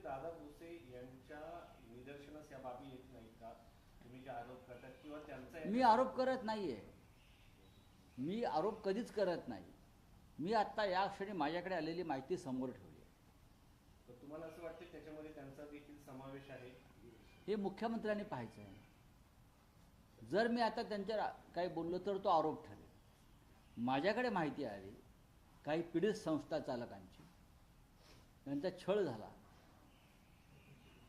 दादा भुसे यांच्या निदर्शनास या बाबी येत नाहीत का? तुम्ही जे आरोप करतात किंवा त्यांचा मी आरोप करत नाहीये. मी आरोप कधीच करत नाही. मी आत्ता या क्षणी माझ्याकडे आलेली माहिती समोर ठेवली आहे. तर तुम्हाला असं वाटतं त्याच्यामध्ये त्यांचा देखील समावेश आहे? हे मुख्यमंत्र्यांनी पाहायचं आहे. जर मी आता त्यांच्या काही बोललो तर तो आरोप ठरेल. माझ्याकडे माहिती आली काही पीडित संस्था चालकांची, त्यांचा छळ झाला.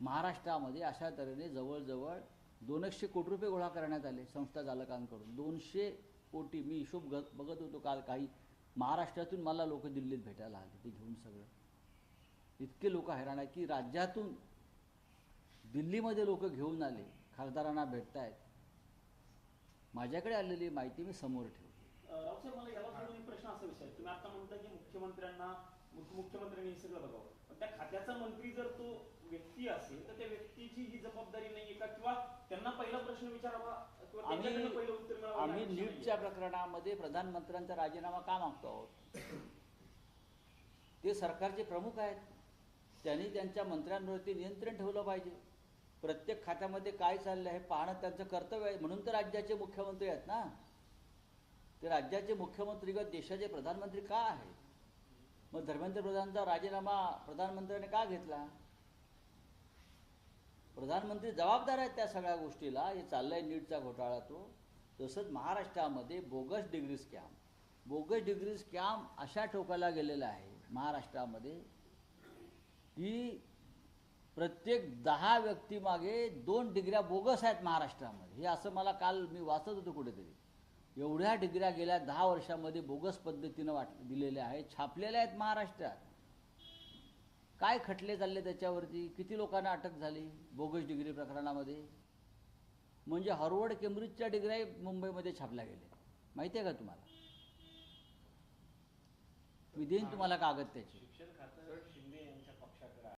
महाराष्ट्रामध्ये अशा तऱ्हेने जवळजवळ 200 कोटी रुपये गोळा करण्यात आले संस्था चालकांकडून. 200 कोटी. मी हिशोब बघत होतो काल. काही महाराष्ट्रातून मला लोक दिल्लीत भेटायला आले, ते घेऊन सगळं. इतके लोक हैराण आहे की राज्यातून दिल्लीमध्ये लोक घेऊन आले, खासदारांना भेटतायत. माझ्याकडे आलेली माहिती मी समोर ठेवली. राऊत साहेब, मला याला सोडून एक प्रश्न असा विचार, तुम्ही आता म्हणता की मुख्यमंत्र्यांनी हे सगळं बघावं, पण त्या खात्याचा मंत्री जर तो व्यक्ती असेल तर त्या व्यक्तीची ही जबाबदारी नाहीये का? किंवा त्यांना पहिला प्रश्न विचारावा किंवा त्यांच्याकडनं पहिलं उत्तर मिळावं? आम्ही नीटच्या प्रकरणामध्ये प्रधानमंत्र्यांचा राजीनामा का मागतो आहोत? ते सरकारचे प्रमुख आहेत. त्यांनी त्यांच्या मंत्र्यांवरती नियंत्रण ठेवलं पाहिजे. प्रत्येक खात्यामध्ये काय चाललं आहे पाहणं त्यांचं कर्तव्य आहे. म्हणून तर राज्याचे मुख्यमंत्री आहेत ना. ते राज्याचे मुख्यमंत्री किंवा देशाचे प्रधानमंत्री का आहेत? मग धर्मेंद्र प्रधानचा राजीनामा प्रधानमंत्र्यांनी का घेतला? प्रधानमंत्री जबाबदार आहेत त्या सगळ्या गोष्टीला. हे चाललंय नीटचा घोटाळा तो. तसंच महाराष्ट्रामध्ये बोगस डिग्री स्कॅम अशा टोकाला गेलेला आहे महाराष्ट्रामध्ये की प्रत्येक 10 व्यक्तीमागे 2 डिग्र्या बोगस आहेत महाराष्ट्रामध्ये. हे असं मला काल मी वाचत होतो कुठेतरी. एवढ्या डिग्र्या गेल्या 10 वर्षामध्ये बोगस पद्धतीनं दिलेल्या आहेत, छापलेल्या आहेत महाराष्ट्रात. काय खटले चालले त्याच्यावरती? किती लोकांना अटक झाली बोगस डिग्री प्रकरणामध्ये? म्हणजे हार्वर्ड केम्ब्रिजच्या डिग्र्या मुंबईमध्ये छापल्या गेल्या. माहिती आहे का तुम्हाला? मी देईन तुम्हाला कागद त्याचे. शिक्षण खातं शिंदे यांच्या पक्षाकडे